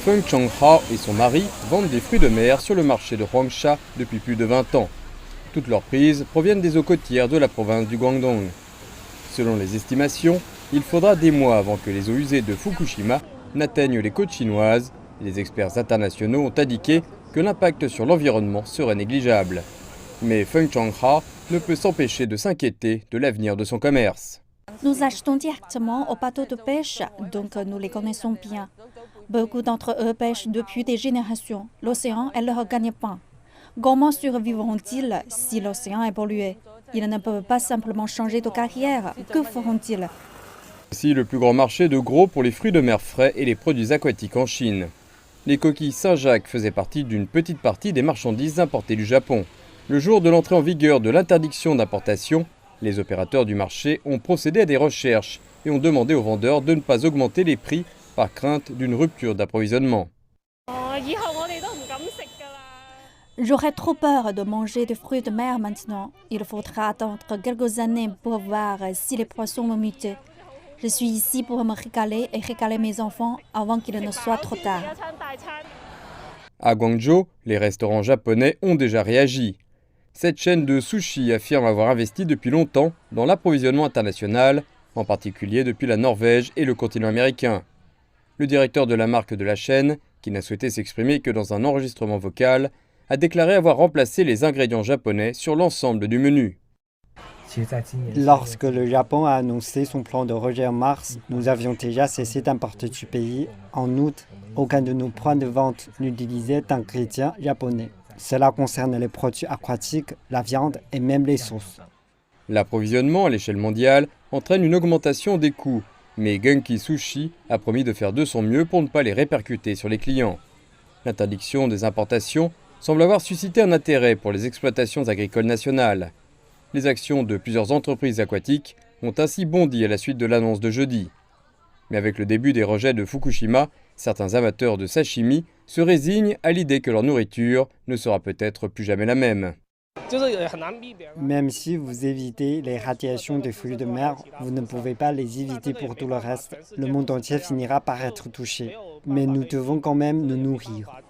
Feng Changha et son mari vendent des fruits de mer sur le marché de Huangsha depuis plus de 20 ans. Toutes leurs prises proviennent des eaux côtières de la province du Guangdong. Selon les estimations, il faudra des mois avant que les eaux usées de Fukushima n'atteignent les côtes chinoises. Les experts internationaux ont indiqué que l'impact sur l'environnement serait négligeable. Mais Feng Changha ne peut s'empêcher de s'inquiéter de l'avenir de son commerce. Nous achetons directement aux bateaux de pêche, donc nous les connaissons bien. Beaucoup d'entre eux pêchent depuis des générations. L'océan est leur gagne-pain. Comment survivront-ils si l'océan est pollué? Ils ne peuvent pas simplement changer de carrière. Que feront-ils? C'est le plus grand marché de gros pour les fruits de mer frais et les produits aquatiques en Chine. Les coquilles Saint-Jacques faisaient partie d'une petite partie des marchandises importées du Japon. Le jour de l'entrée en vigueur de l'interdiction d'importation, les opérateurs du marché ont procédé à des recherches et ont demandé aux vendeurs de ne pas augmenter les prix par crainte d'une rupture d'approvisionnement. J'aurais trop peur de manger des fruits de mer maintenant. Il faudra attendre quelques années pour voir si les poissons vont muter. Je suis ici pour me régaler et régaler mes enfants avant qu'il ne soit trop tard. À Guangzhou, les restaurants japonais ont déjà réagi. Cette chaîne de sushi affirme avoir investi depuis longtemps dans l'approvisionnement international, en particulier depuis la Norvège et le continent américain. Le directeur de la marque de la chaîne, qui n'a souhaité s'exprimer que dans un enregistrement vocal, a déclaré avoir remplacé les ingrédients japonais sur l'ensemble du menu. Lorsque le Japon a annoncé son plan de rejet en mars, nous avions déjà cessé d'importer du pays. En août, aucun de nos points de vente n'utilisait d'ingrédients japonais. Cela concerne les produits aquatiques, la viande et même les sauces. L'approvisionnement à l'échelle mondiale entraîne une augmentation des coûts, mais Genki Sushi a promis de faire de son mieux pour ne pas les répercuter sur les clients. L'interdiction des importations semble avoir suscité un intérêt pour les exploitations agricoles nationales. Les actions de plusieurs entreprises aquatiques ont ainsi bondi à la suite de l'annonce de jeudi. Mais avec le début des rejets de Fukushima, certains amateurs de sashimi se résignent à l'idée que leur nourriture ne sera peut-être plus jamais la même. Même si vous évitez les radiations des fruits de mer, vous ne pouvez pas les éviter pour tout le reste. Le monde entier finira par être touché. Mais nous devons quand même nous nourrir.